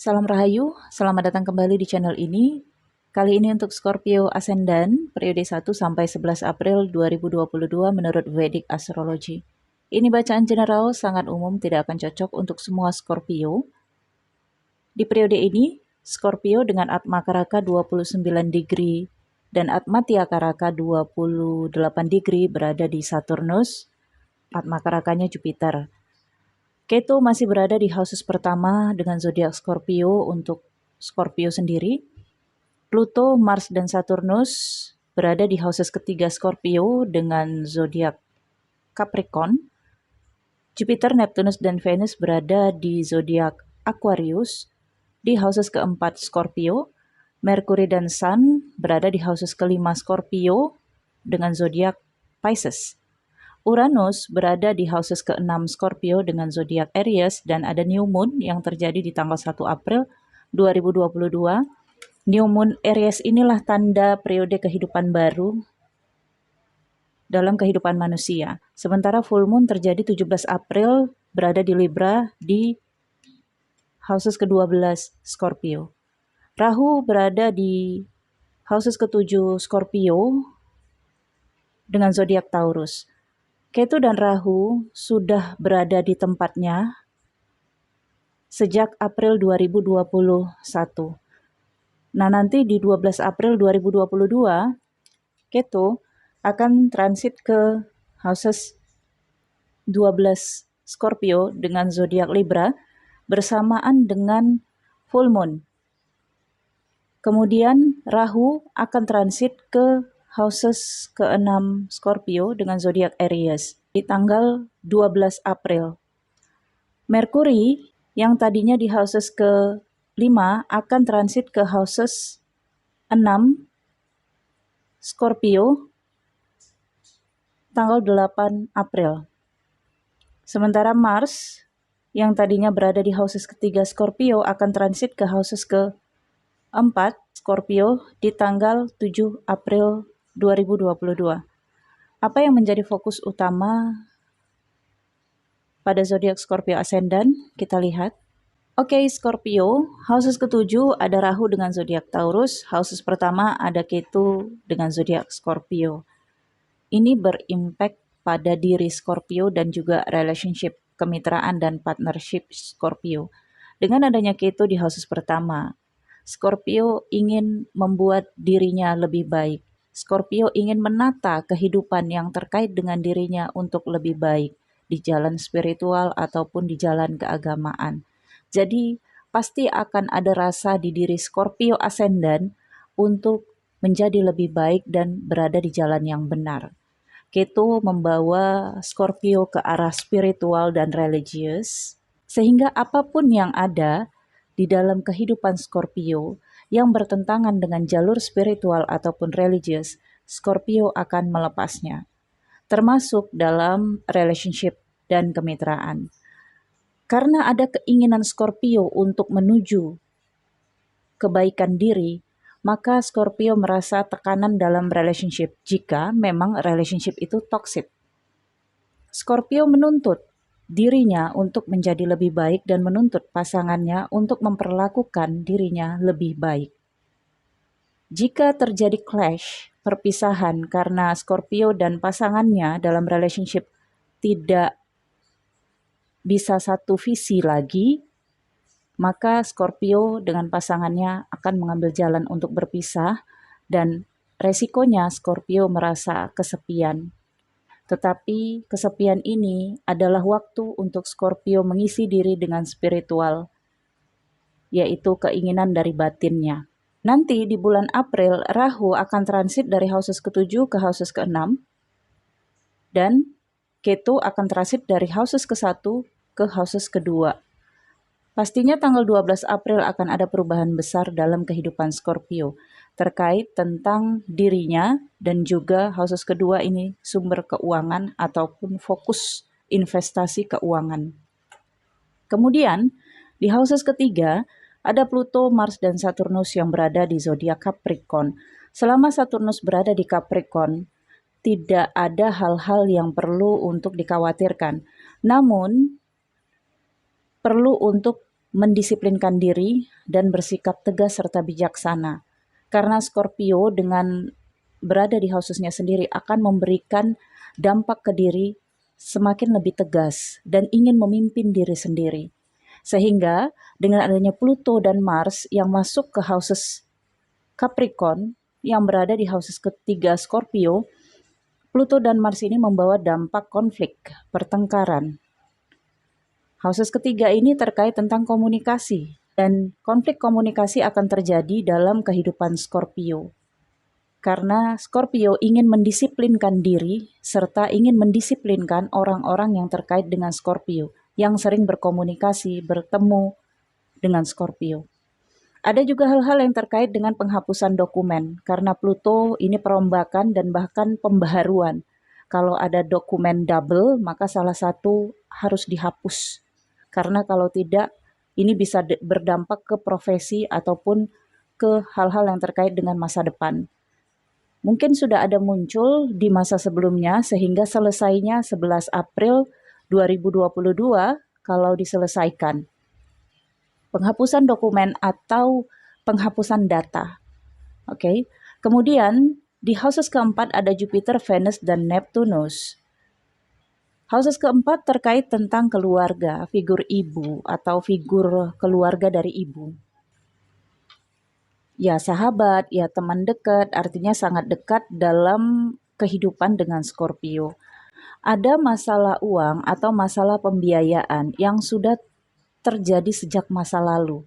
Salam Rahayu, selamat datang kembali di channel ini. Kali ini untuk Scorpio Ascendant, periode 1 sampai 11 April 2022 menurut Vedic Astrology. Ini bacaan general sangat umum, tidak akan cocok untuk semua Scorpio. Di periode ini, Scorpio dengan Atma Karaka 29 degree dan Atma Karaka 28 degree berada di Saturnus, Atma Karakanya Jupiter. Ketu masih berada di houses pertama dengan zodiak Scorpio untuk Scorpio sendiri. Pluto, Mars, dan Saturnus berada di houses ketiga Scorpio dengan zodiak Capricorn. Jupiter, Neptunus, dan Venus berada di zodiak Aquarius di houses keempat Scorpio. Mercury dan Sun berada di houses kelima Scorpio dengan zodiak Pisces. Uranus berada di houses ke-6 Scorpio dengan zodiak Aries dan ada new moon yang terjadi di tanggal 1 April 2022. New moon Aries inilah tanda periode kehidupan baru dalam kehidupan manusia. Sementara full moon terjadi 17 April berada di Libra di houses ke-12 Scorpio. Rahu berada di houses ke-7 Scorpio dengan zodiak Taurus. Ketu dan Rahu sudah berada di tempatnya sejak April 2021. Nah, nanti di 12 April 2022, Ketu akan transit ke houses 12 Scorpio dengan zodiak Libra bersamaan dengan full moon. Kemudian Rahu akan transit ke houses ke-6 Scorpio dengan zodiak Aries di tanggal 12 April. Mercury yang tadinya di houses ke-5 akan transit ke houses 6 Scorpio tanggal 8 April. Sementara Mars yang tadinya berada di houses ketiga Scorpio akan transit ke houses ke-4 Scorpio di tanggal 7 April 2022. Apa yang menjadi fokus utama pada zodiak Scorpio Ascendant? Kita lihat. Oke, Scorpio, houses ke-7 ada Rahu dengan zodiak Taurus, houses pertama ada Ketu dengan zodiak Scorpio. Ini berimpact pada diri Scorpio dan juga relationship, kemitraan dan partnership Scorpio. Dengan adanya Ketu di houses pertama, Scorpio ingin membuat dirinya lebih baik. Scorpio ingin menata kehidupan yang terkait dengan dirinya untuk lebih baik di jalan spiritual ataupun di jalan keagamaan. Jadi pasti akan ada rasa di diri Scorpio Ascendant untuk menjadi lebih baik dan berada di jalan yang benar. Ketu membawa Scorpio ke arah spiritual dan religius, sehingga apapun yang ada di dalam kehidupan Scorpio yang bertentangan dengan jalur spiritual ataupun religius, Scorpio akan melepasnya, termasuk dalam relationship dan kemitraan. Karena ada keinginan Scorpio untuk menuju kebaikan diri, maka Scorpio merasa tekanan dalam relationship jika memang relationship itu toxic. Scorpio menuntut dirinya untuk menjadi lebih baik dan menuntut pasangannya untuk memperlakukan dirinya lebih baik. Jika terjadi clash, perpisahan karena Scorpio dan pasangannya dalam relationship tidak bisa satu visi lagi, maka Scorpio dengan pasangannya akan mengambil jalan untuk berpisah dan resikonya Scorpio merasa kesepian. Tetapi kesepian ini adalah waktu untuk Scorpio mengisi diri dengan spiritual, yaitu keinginan dari batinnya. Nanti di bulan April, Rahu akan transit dari houses ke-7 ke houses ke-6, dan Ketu akan transit dari houses ke-1 ke houses ke-2. Pastinya tanggal 12 April akan ada perubahan besar dalam kehidupan Scorpio terkait tentang dirinya dan juga houses kedua ini sumber keuangan ataupun fokus investasi keuangan. Kemudian di houses ketiga ada Pluto, Mars, dan Saturnus yang berada di zodiak Capricorn. Selama Saturnus berada di Capricorn, tidak ada hal-hal yang perlu untuk dikhawatirkan. Namun perlu untuk mendisiplinkan diri, dan bersikap tegas serta bijaksana. Karena Scorpio dengan berada di houses-nya sendiri akan memberikan dampak ke diri semakin lebih tegas dan ingin memimpin diri sendiri. Sehingga dengan adanya Pluto dan Mars yang masuk ke houses Capricorn yang berada di houses ketiga Scorpio, Pluto dan Mars ini membawa dampak konflik, pertengkaran. Houses ketiga ini terkait tentang komunikasi, dan konflik komunikasi akan terjadi dalam kehidupan Scorpio. Karena Scorpio ingin mendisiplinkan diri serta ingin mendisiplinkan orang-orang yang terkait dengan Scorpio, yang sering berkomunikasi, bertemu dengan Scorpio. Ada juga hal-hal yang terkait dengan penghapusan dokumen, karena Pluto ini perombakan dan bahkan pembaharuan. Kalau ada dokumen double, maka salah satu harus dihapus. Karena kalau tidak, ini bisa berdampak ke profesi ataupun ke hal-hal yang terkait dengan masa depan. Mungkin sudah ada muncul di masa sebelumnya sehingga selesainya 11 April 2022 kalau diselesaikan. Penghapusan dokumen atau penghapusan data. Oke. Kemudian di houses keempat ada Jupiter, Venus, dan Neptunus. Houses keempat terkait tentang keluarga, figur ibu atau figur keluarga dari ibu. Ya sahabat, ya teman dekat, artinya sangat dekat dalam kehidupan dengan Scorpio. Ada masalah uang atau masalah pembiayaan yang sudah terjadi sejak masa lalu.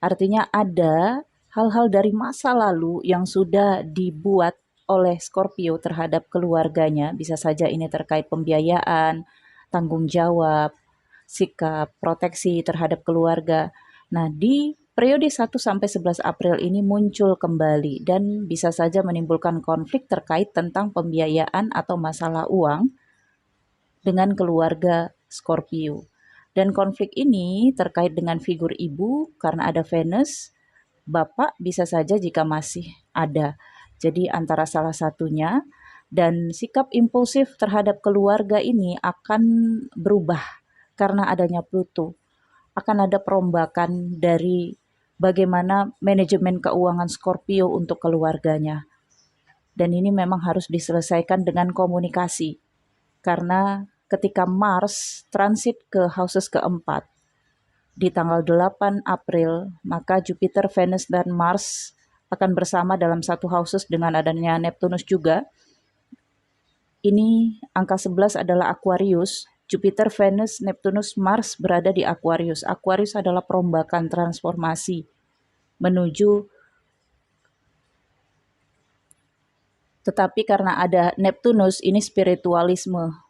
Artinya ada hal-hal dari masa lalu yang sudah dibuat oleh Scorpio terhadap keluarganya. Bisa saja ini terkait pembiayaan, tanggung jawab, sikap proteksi terhadap keluarga. Nah, di periode 1-11 April ini muncul kembali dan bisa saja menimbulkan konflik terkait tentang pembiayaan atau masalah uang dengan keluarga Scorpio. Dan konflik ini terkait dengan figur ibu karena ada Venus, bapak bisa saja jika masih ada. Jadi antara salah satunya, dan sikap impulsif terhadap keluarga ini akan berubah karena adanya Pluto. Akan ada perombakan dari bagaimana manajemen keuangan Scorpio untuk keluarganya. Dan ini memang harus diselesaikan dengan komunikasi. Karena ketika Mars transit ke houses keempat, di tanggal 8 April, maka Jupiter, Venus, dan Mars akan bersama dalam satu houses dengan adanya Neptunus juga. Ini angka 11 adalah Aquarius. Jupiter, Venus, Neptunus, Mars berada di Aquarius. Aquarius adalah perombakan transformasi menuju, tetapi karena ada Neptunus ini spiritualisme.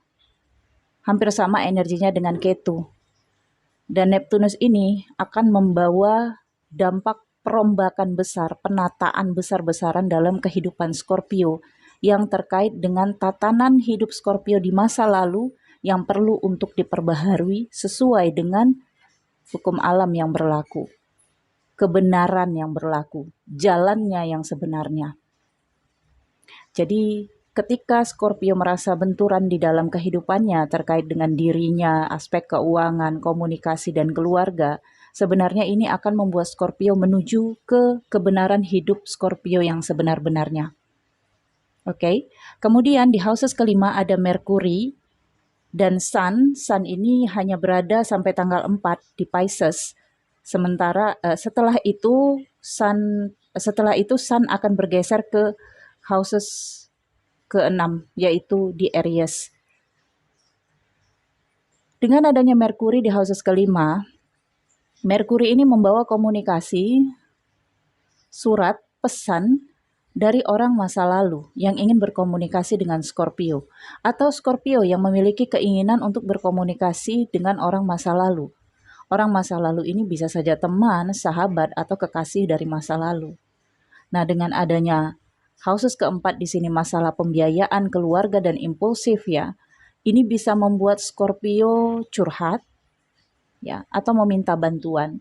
Hampir sama energinya dengan Ketu. Dan Neptunus ini akan membawa dampak perombakan besar, penataan besar-besaran dalam kehidupan Scorpio yang terkait dengan tatanan hidup Scorpio di masa lalu yang perlu untuk diperbaharui sesuai dengan hukum alam yang berlaku, kebenaran yang berlaku, jalannya yang sebenarnya. Jadi ketika Scorpio merasa benturan di dalam kehidupannya terkait dengan dirinya, aspek keuangan, komunikasi, dan keluarga, sebenarnya ini akan membuat Scorpio menuju ke kebenaran hidup Scorpio yang sebenar-benarnya. Oke. Kemudian di houses kelima ada Merkuri dan Sun. Sun ini hanya berada sampai tanggal 4 di Pisces. Sementara setelah itu Sun akan bergeser ke houses ke-6, yaitu di Aries. Dengan adanya Merkuri di houses kelima, Merkuri ini membawa komunikasi, surat, pesan dari orang masa lalu yang ingin berkomunikasi dengan Scorpio, atau Scorpio yang memiliki keinginan untuk berkomunikasi dengan orang masa lalu. Orang masa lalu ini bisa saja teman, sahabat, atau kekasih dari masa lalu. Nah, dengan adanya houses keempat di sini masalah pembiayaan, keluarga, dan impulsif ya, ini bisa membuat Scorpio curhat ya atau meminta bantuan.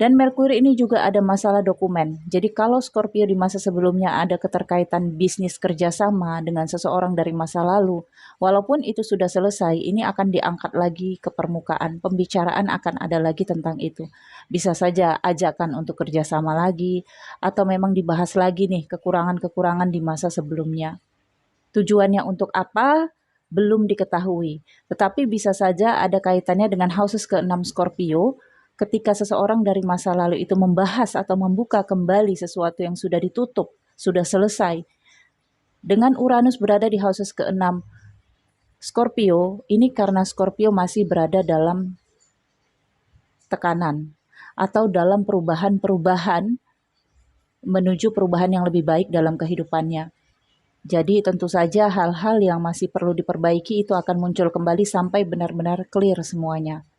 Dan Merkuri ini juga ada masalah dokumen. Jadi kalau Scorpio di masa sebelumnya ada keterkaitan bisnis kerjasama dengan seseorang dari masa lalu, walaupun itu sudah selesai, ini akan diangkat lagi ke permukaan. Pembicaraan akan ada lagi tentang itu. Bisa saja ajakan untuk kerjasama lagi, atau memang dibahas lagi nih kekurangan-kekurangan di masa sebelumnya. Tujuannya untuk apa? Belum diketahui. Tetapi bisa saja ada kaitannya dengan houses ke-6 Scorpio, ketika seseorang dari masa lalu itu membahas atau membuka kembali sesuatu yang sudah ditutup, sudah selesai. Dengan Uranus berada di houses ke-6 Scorpio, ini karena Scorpio masih berada dalam tekanan atau dalam perubahan-perubahan menuju perubahan yang lebih baik dalam kehidupannya. Jadi tentu saja hal-hal yang masih perlu diperbaiki itu akan muncul kembali sampai benar-benar clear semuanya.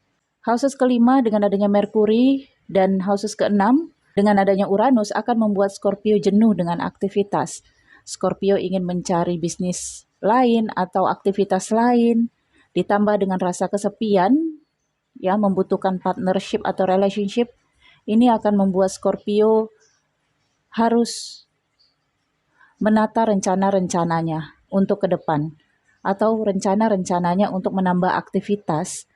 Houses kelima dengan adanya Merkuri dan houses keenam dengan adanya Uranus akan membuat Scorpio jenuh dengan aktivitas. Scorpio ingin mencari bisnis lain atau aktivitas lain, ditambah dengan rasa kesepian, ya membutuhkan partnership atau relationship. Ini akan membuat Scorpio harus menata rencana-rencananya untuk ke depan atau rencana-rencananya untuk menambah aktivitas,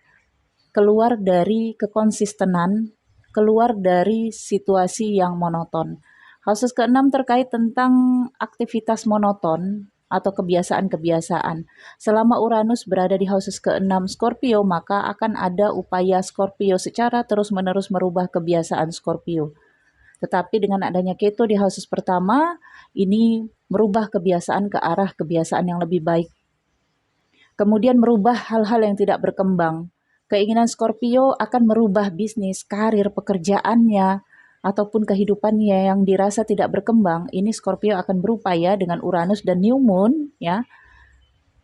keluar dari kekonsistenan, keluar dari situasi yang monoton. Houses ke-6 terkait tentang aktivitas monoton atau kebiasaan-kebiasaan. Selama Uranus berada di houses ke-6 Scorpio, maka akan ada upaya Scorpio secara terus-menerus merubah kebiasaan Scorpio. Tetapi dengan adanya Ketu di houses pertama, ini merubah kebiasaan ke arah kebiasaan yang lebih baik. Kemudian merubah hal-hal yang tidak berkembang. Keinginan Scorpio akan merubah bisnis, karir, pekerjaannya, ataupun kehidupannya yang dirasa tidak berkembang. Ini Scorpio akan berupaya dengan Uranus dan New Moon, ya,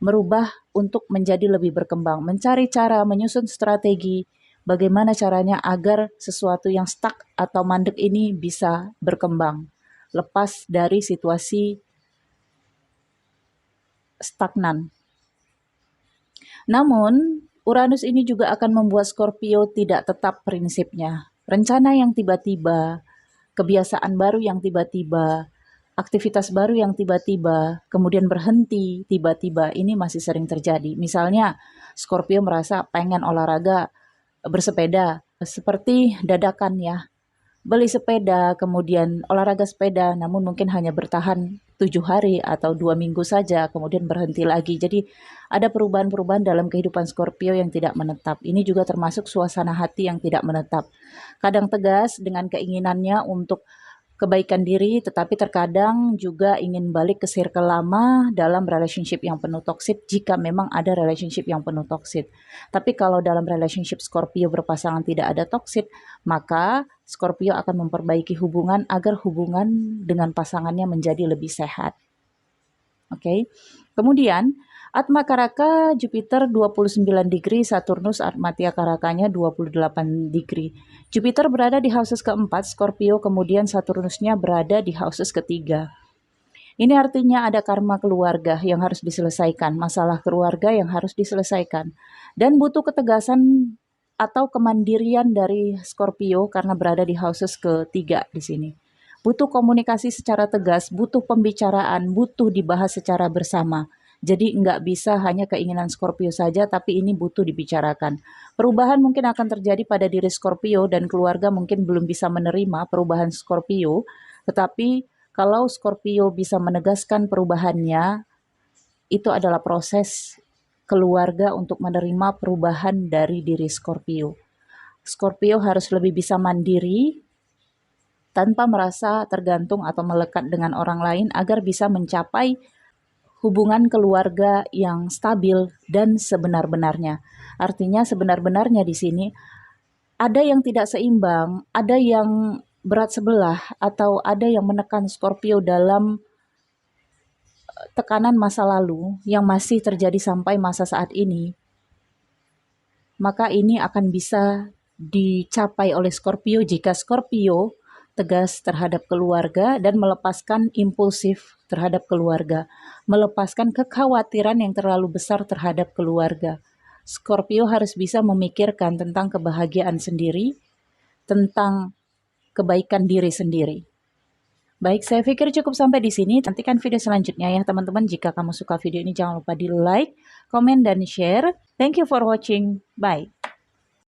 merubah untuk menjadi lebih berkembang. Mencari cara, menyusun strategi, bagaimana caranya agar sesuatu yang stuck atau mandek ini bisa berkembang. Lepas dari situasi stagnan. Namun, Uranus ini juga akan membuat Scorpio tidak tetap prinsipnya. Rencana yang tiba-tiba, kebiasaan baru yang tiba-tiba, aktivitas baru yang tiba-tiba, kemudian berhenti tiba-tiba, ini masih sering terjadi. Misalnya, Scorpio merasa pengen olahraga bersepeda, seperti dadakan ya. Beli sepeda, kemudian olahraga sepeda, namun mungkin hanya bertahan 7 hari atau 2 minggu saja, kemudian berhenti lagi. Jadi ada perubahan-perubahan dalam kehidupan Scorpio yang tidak menetap. Ini juga termasuk suasana hati yang tidak menetap. Kadang tegas dengan keinginannya untuk kebaikan diri, tetapi terkadang juga ingin balik ke circle lama dalam relationship yang penuh toksik jika memang ada relationship yang penuh toksik. Tapi kalau dalam relationship Scorpio berpasangan tidak ada toksik, maka Scorpio akan memperbaiki hubungan agar hubungan dengan pasangannya menjadi lebih sehat. Oke. Kemudian Atma Karaka Jupiter 29 degree, Saturnus Atmatia Karakanya 28 degree. Jupiter berada di houses keempat Scorpio, kemudian Saturnusnya berada di houses ketiga. Ini artinya ada karma keluarga yang harus diselesaikan, masalah keluarga yang harus diselesaikan. Dan butuh ketegasan atau kemandirian dari Scorpio karena berada di houses ketiga di sini. Butuh komunikasi secara tegas, butuh pembicaraan, butuh dibahas secara bersama. Jadi nggak bisa hanya keinginan Scorpio saja, tapi ini butuh dibicarakan. Perubahan mungkin akan terjadi pada diri Scorpio dan keluarga mungkin belum bisa menerima perubahan Scorpio, tetapi kalau Scorpio bisa menegaskan perubahannya, itu adalah proses keluarga untuk menerima perubahan dari diri Scorpio. Scorpio harus lebih bisa mandiri, tanpa merasa tergantung atau melekat dengan orang lain agar bisa mencapai hubungan keluarga yang stabil dan sebenar-benarnya. Artinya sebenar-benarnya di sini ada yang tidak seimbang, ada yang berat sebelah, atau ada yang menekan Scorpio dalam tekanan masa lalu yang masih terjadi sampai masa saat ini. Maka ini akan bisa dicapai oleh Scorpio jika Scorpio tegas terhadap keluarga dan melepaskan impulsif terhadap keluarga, melepaskan kekhawatiran yang terlalu besar terhadap keluarga. Scorpio harus bisa memikirkan tentang kebahagiaan sendiri, tentang kebaikan diri sendiri. Baik, saya pikir cukup sampai di sini. Nantikan video selanjutnya ya teman-teman. Jika kamu suka video ini jangan lupa di like, komen, dan share. Thank you for watching. Bye.